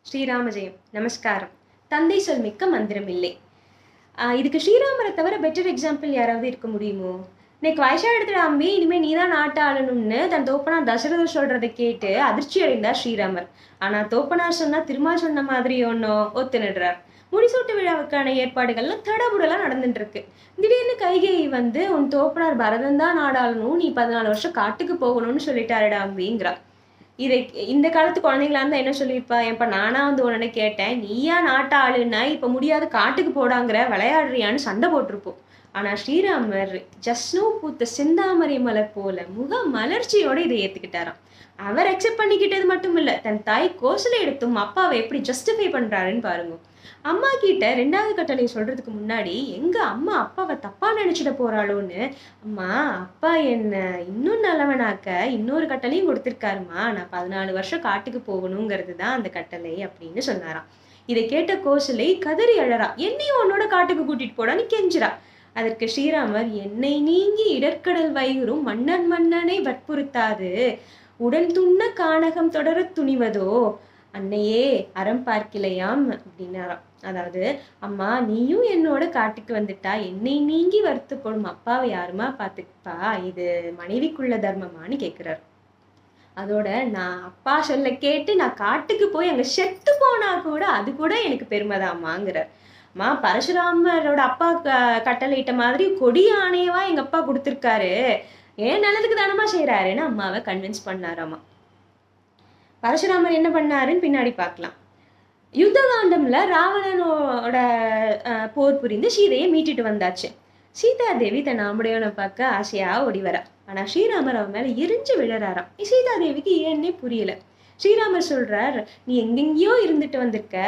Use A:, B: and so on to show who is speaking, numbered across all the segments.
A: ஸ்ரீராம ஜெயம். நமஸ்காரம். தந்தை சொல் மிக்க மந்திரம் இல்லை. இதுக்கு ஸ்ரீராமரை தவிர பெட்டர் எக்ஸாம்பிள் யாராவது இருக்க முடியுமோ? இன்னைக்கு வயசா எடுத்துட அம்பி, இனிமே நீதான் நாட்டை ஆளணும்னு தன் தோப்பனார் தசரதர் சொல்றதை கேட்டு அதிர்ச்சி அடைந்தார் ஸ்ரீராமர். ஆனா தோப்பனார் சொன்னா திருமால் சொன்ன மாதிரி ஒன்னும் ஒத்துனுடுறார். முடிசூட்டு விழாவுக்கான ஏற்பாடுகள்லாம் தடபுடலாம் நடந்துட்டு இருக்கு. திடீர்னு கைகேயி வந்து, உன் தோப்பனார் பரதன் தான் நாடாளணும், நீ 14 வருஷம் காட்டுக்கு போகணும்னு சொல்லிட்டாருடா அம்பிங்கிறா. இதை இந்த காலத்து குழந்தைங்களா இருந்தா என்ன சொல்லியிருப்பா? ஏன்ப்பா நானா வந்து உடனே கேட்டேன், நீயா நாட்ட ஆளுன்னா இப்ப முடியாது காட்டுக்கு போடாங்கிற, விளையாடுறியான்னு சண்டை போட்டிருப்போம். ஆனா ஸ்ரீராமர் ஜஸ்னோ பூத்த செந்தாமரை மலர் போல முக மலர்ச்சியோட இதை ஏத்துக்கிட்டாராம். அவர் அக்செப்ட் பண்ணிக்கிட்டது மட்டும் இல்ல, தன் தாய் கோசலை எடுத்தும் அப்பாவை எப்படி ஜஸ்டிஃபை பண்றாருன்னு பாருங்க. அம்மா கிட்ட 2வது கட்டளையை சொல்றதுக்கு முன்னாடி எங்க அம்மா அப்பாவை தப்பா நினைச்சிட போறாளோன்னு, அம்மா அப்பா என்ன இன்னும் நல்லவனாக்க இன்னொரு கட்டளையும் கொடுத்திருக்காருமா, நான் 14 வருஷம் காட்டுக்கு போகணுங்கிறது தான் அந்த கட்டளை அப்படின்னு சொன்னாராம். இதை கேட்ட கோசலை கதறி அழறா. என்னையும் உன்னோட காட்டுக்கு கூட்டிட்டு போடான்னு கெஞ்சிரா. அதற்கு ஸ்ரீராமர், என்னை நீங்கி இடர்கடல் வைகுறும் மன்னனை வற்புறுத்தாது உடன் துண்ண கானகம் தொடர துணிவதோ அன்னையே அறம் பார்க்கலையாம் அப்படின்னாராம். அதாவது, அம்மா நீயும் என்னோட காட்டுக்கு வந்துட்டா என்னை நீங்கி வருத்தப்படும் அப்பாவை யாருமா பாத்துப்பா, இது மனைவிக்குள்ள தர்மமான்னு கேக்குறாரு. அதோட, நான் அப்பா சொல்ல கேட்டு நான் காட்டுக்கு போய் அங்க செத்து போனா கூட அது கூட எனக்கு பெருமைதாம்மாங்கிறார். அம்மா, பரசுராமரோட அப்பா கட்டளையிட்ட மாதிரி கொடி ஆணையவா எங்க அப்பா கொடுத்திருக்காரு, ஏன் நல்லதுக்கு தானமா செய்யறாருன்னு அம்மாவை கன்வின்ஸ் பண்ணாராமா. பரசுராமர் என்ன பண்ணாருன்னு பின்னாடி பார்க்கலாம். யுத்த காண்டம்ல ராவணனோட போர் புரிந்து சீதையை மீட்டுட்டு வந்தாச்சு. சீதா தேவி தன் ஆம்படையோனை பார்க்க ஆசையா ஓடி வரா. ஆனா ஸ்ரீராமர் அவன் மேல எரிஞ்சு விழறாராம். சீதா தேவிக்கு ஏன்னே புரியல. ஸ்ரீராமர் சொல்றார், நீ எங்கெங்கயோ இருந்துட்டு வந்திருக்க,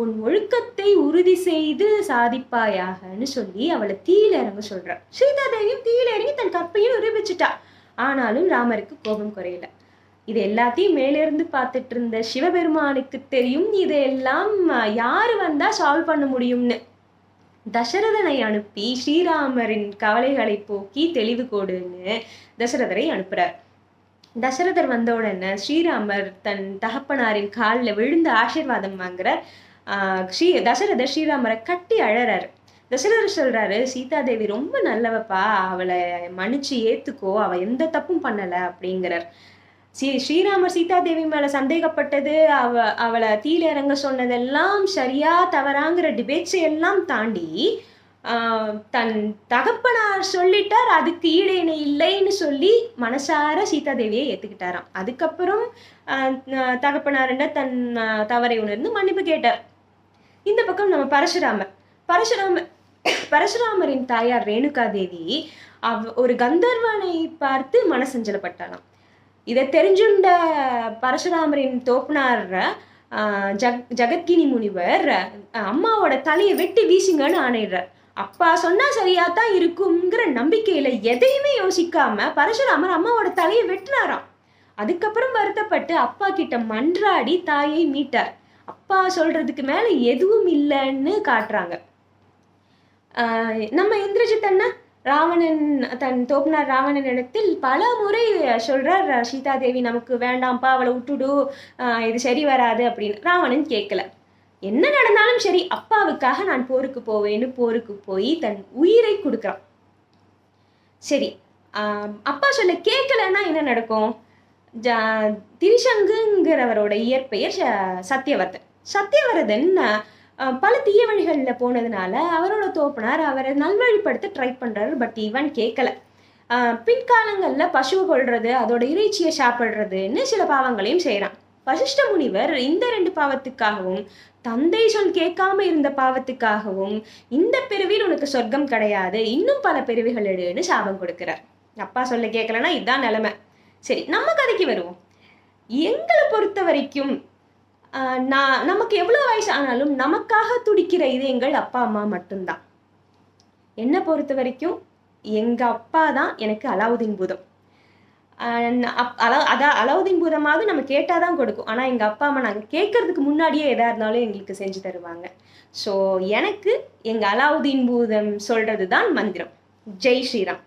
A: உன் ஒழுக்கத்தை உறுதி செய்து சாதிப்பாயாகன்னு சொல்லி அவளை தீயில இறங்க சொல்றார். சீதா தேவியும் தீயில இறங்கி தன் கற்பையும் நிரூபிச்சுட்டா. ஆனாலும் ராமருக்கு கோபம் குறையல. இது எல்லாத்தையும் மேலிருந்து பார்த்துட்டு இருந்த சிவபெருமானுக்கு தெரியும் இதையெல்லாம் யாரு வந்தா சால்வ் பண்ண முடியும்னு. தசரதனை அனுப்பி ஸ்ரீராமரின் கவலைகளை போக்கி தெளிவு கோடுன்னு தசரதரை அனுப்புறார். தசரதர் வந்த உடனே ஸ்ரீராமர் தன் தகப்பனாரின் காலில் விழுந்து ஆசீர்வாதம் வாங்குறார். தசரதர் ஸ்ரீராமரை கட்டி அழறாரு. தசரதர் சொல்றாரு, சீதாதேவி ரொம்ப நல்லவப்பா, அவளை மன்னிச்சு ஏத்துக்கோ, அவ எந்த தப்பும் பண்ணல அப்படிங்கிறார். ஸ்ரீராமர் சீதாதேவி மேல சந்தேகப்பட்டது, அவளை தீயில இறங்க சொன்னதெல்லாம் சரியா தவறாங்கிற டிபேட்ஸை எல்லாம் தாண்டி தன் தகப்பனார் சொல்லிட்டார், அதுக்கு ஈடேனை இல்லைன்னு சொல்லி மனசார சீதாதேவியை ஏத்துக்கிட்டாராம். அதுக்கப்புறம் தகப்பனார்ன்ற தன் தவறை உணர்ந்து மன்னிப்பு கேட்டார். இந்த பக்கம் நம்ம பரசுராமரின் தாயார் ரேணுகா தேவி ஒரு கந்தர்வனை பார்த்து மனசஞ்சலப்பட்டாராம். இதை தெரிஞ்சுண்ட பரசுராமரின் தோப்பனார் ஜகத்கினி முனிவர் அம்மாவோட தலையை வெட்டி வீசுங்கன்னு ஆணையிடுறார். அப்பா சொன்னா சரியாத்தான் இருக்குங்கிற நம்பிக்கையில எதையுமே யோசிக்காம பரசுராமர் அம்மாவோட தலையை வெட்டினாராம். அதுக்கப்புறம் வருத்தப்பட்டு அப்பா கிட்ட மன்றாடி தாயை மீட்டார். அப்பா சொல்றதுக்கு மேல எதுவும் இல்லைன்னு காட்டுறாங்க. நம்ம இந்திரஜித் அண்ணா ராவணன் தன் தோப்பனார் ராவணன் இடத்தில் பல முறை சொல்றார், சீதாதேவி நமக்கு வேண்டாம்ப்பா, அவளை விட்டுடு, இது சரி வராது அப்படின்னு. ராவணன் கேட்கல. என்ன நடந்தாலும் சரி அப்பாவுக்காக நான் போருக்கு போவேன்னு போருக்கு போய் தன் உயிரை கொடுக்குறான். சரி, அப்பா சொல்ல கேட்கலன்னா என்ன நடக்கும்? திரிசங்குங்கிறவரோட இயற்பெயர் சத்தியவரதன் பல தீய வழிகளில் போனதுனால அவரோட தோப்பனார் அவரை நல்வழிப்படுத்த ட்ரை பண்றாரு. பட் இவன் கேட்கல. பின்காலங்கள்ல பசுவை கொள்றது, அதோட இறைச்சியை சாப்பிடுறதுன்னு சில பாவங்களையும் செய்யறான். வசிஷ்ட முனிவர் இந்த 2 பாவத்துக்காகவும் தந்தை சொல் கேட்காம இருந்த பாவத்துக்காகவும் இந்த பிறவியில் உனக்கு சொர்க்கம் கிடையாது, இன்னும் பல பிறவிகள் எடுன்னு சாபம் கொடுக்கிறார். அப்பா சொல்ல கேட்கலன்னா இதுதான் நிலைமை. சரி, நம்ம கதைக்கு வருவோம். எங்களை பொறுத்த வரைக்கும் நமக்கு எவ்வளவு வயசு ஆனாலும் நமக்காக துடிக்கிற இதயங்கள் அப்பா அம்மா மட்டும்தான். என்னை பொறுத்த வரைக்கும் எங்க அப்பா தான் எனக்கு அலாவுதீன் பூதம். அலாவுதீன் பூதமாவது நம்ம கேட்டாதான் கொடுக்கும். ஆனா எங்க அப்பா அம்மா நாங்க கேட்கறதுக்கு முன்னாடியே எதா இருந்தாலும் எங்களுக்கு செஞ்சு தருவாங்க. ஸோ எனக்கு எங்க அலாவுதீன் பூதம் சொல்றதுதான் மந்திரம். ஜெய் ஸ்ரீராம்.